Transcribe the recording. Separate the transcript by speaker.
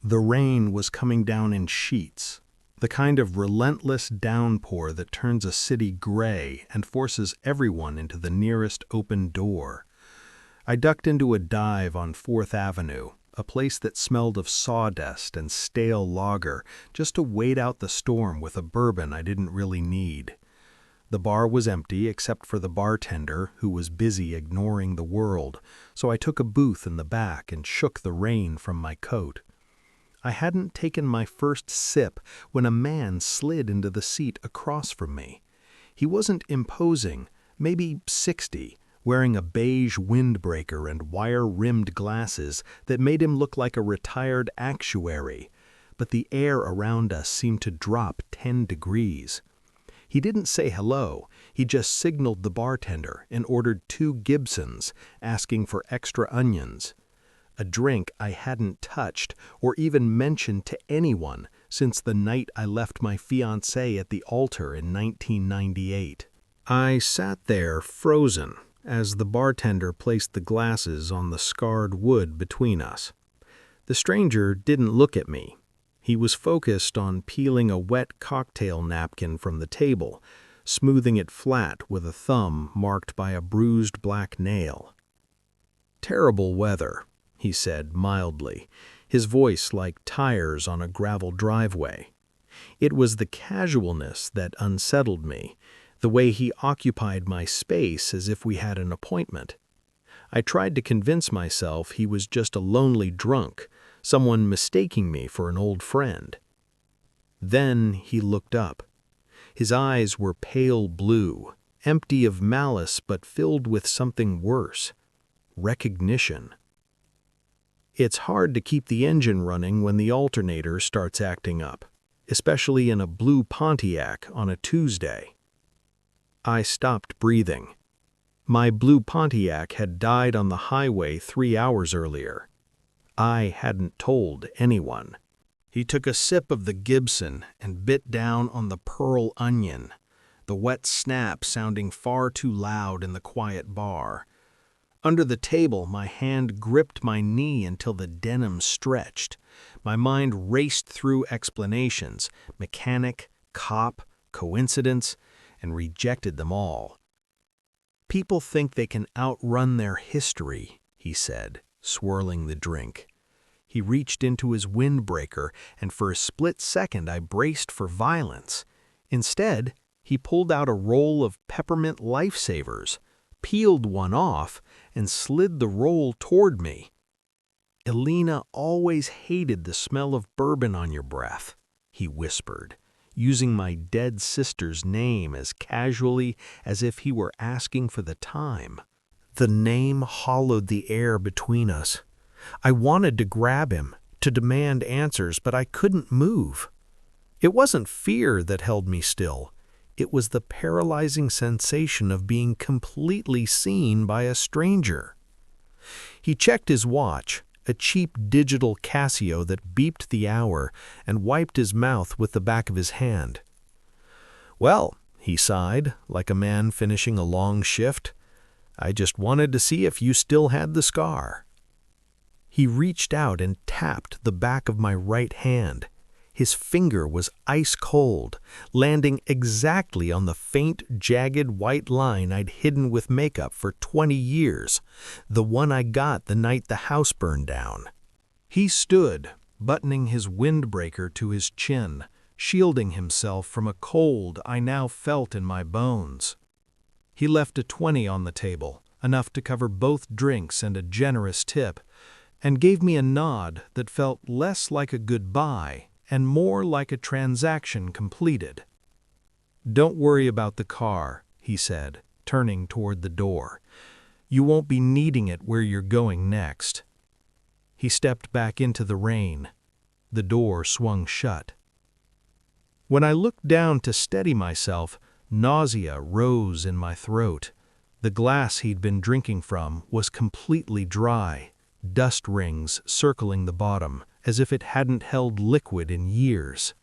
Speaker 1: The rain was coming down in sheets, the kind of relentless downpour that turns a city gray and forces everyone into the nearest open door. I ducked into a dive on 4th Avenue, a place that smelled of sawdust and stale lager, just to wait out the storm with a bourbon I didn't really need. The bar was empty except for the bartender, who was busy ignoring the world, so I took a booth in the back and shook the rain from my coat. I hadn't taken my first sip when a man slid into the seat across from me. He wasn't imposing, maybe 60, wearing a beige windbreaker and wire-rimmed glasses that made him look like a retired actuary, but the air around us seemed to drop 10 degrees. He didn't say hello, he just signaled the bartender and ordered 2 Gibsons, asking for extra onions. A drink I hadn't touched or even mentioned to anyone since the night I left my fiancée at the altar in 1998. I sat there frozen as the bartender placed the glasses on the scarred wood between us. The stranger didn't look at me. He was focused on peeling a wet cocktail napkin from the table, smoothing it flat with a thumb marked by a bruised black nail. "Terrible weather," he said mildly, his voice like tires on a gravel driveway. It was the casualness that unsettled me, the way he occupied my space as if we had an appointment. I tried to convince myself he was just a lonely drunk, someone mistaking me for an old friend. Then he looked up. His eyes were pale blue, empty of malice but filled with something worse: recognition. It's hard to keep the engine running when the alternator starts acting up, especially in a blue Pontiac on a Tuesday. I stopped breathing. My blue Pontiac had died on the highway 3 hours earlier. I hadn't told anyone. He took a sip of the Gibson and bit down on the pearl onion, the wet snap sounding far too loud in the quiet bar. Under the table, my hand gripped my knee until the denim stretched. My mind raced through explanations, mechanic, cop, coincidence, and rejected them all. "People think they can outrun their history," he said, swirling the drink. He reached into his windbreaker, and for a split second I braced for violence. Instead, he pulled out a roll of peppermint lifesavers, peeled one off, and slid the roll toward me. "Elena always hated the smell of bourbon on your breath," he whispered, using my dead sister's name as casually as if he were asking for the time. The name hollowed the air between us. I wanted to grab him, to demand answers, but I couldn't move. It wasn't fear that held me still. It was the paralyzing sensation of being completely seen by a stranger. He checked his watch, a cheap digital Casio that beeped the hour, and wiped his mouth with the back of his hand. "Well," he sighed, like a man finishing a long shift, "I just wanted to see if you still had the scar." He reached out and tapped the back of my right hand. His finger was ice cold, landing exactly on the faint, jagged white line I'd hidden with makeup for 20 years, the one I got the night the house burned down. He stood, buttoning his windbreaker to his chin, shielding himself from a cold I now felt in my bones. He left a 20 on the table, enough to cover both drinks and a generous tip, and gave me a nod that felt less like a goodbye and more like a transaction completed. "Don't worry about the car," he said, turning toward the door. "You won't be needing it where you're going next." He stepped back into the rain. The door swung shut. When I looked down to steady myself, nausea rose in my throat. The glass he'd been drinking from was completely dry, dust rings circling the bottom, as if it hadn't held liquid in years.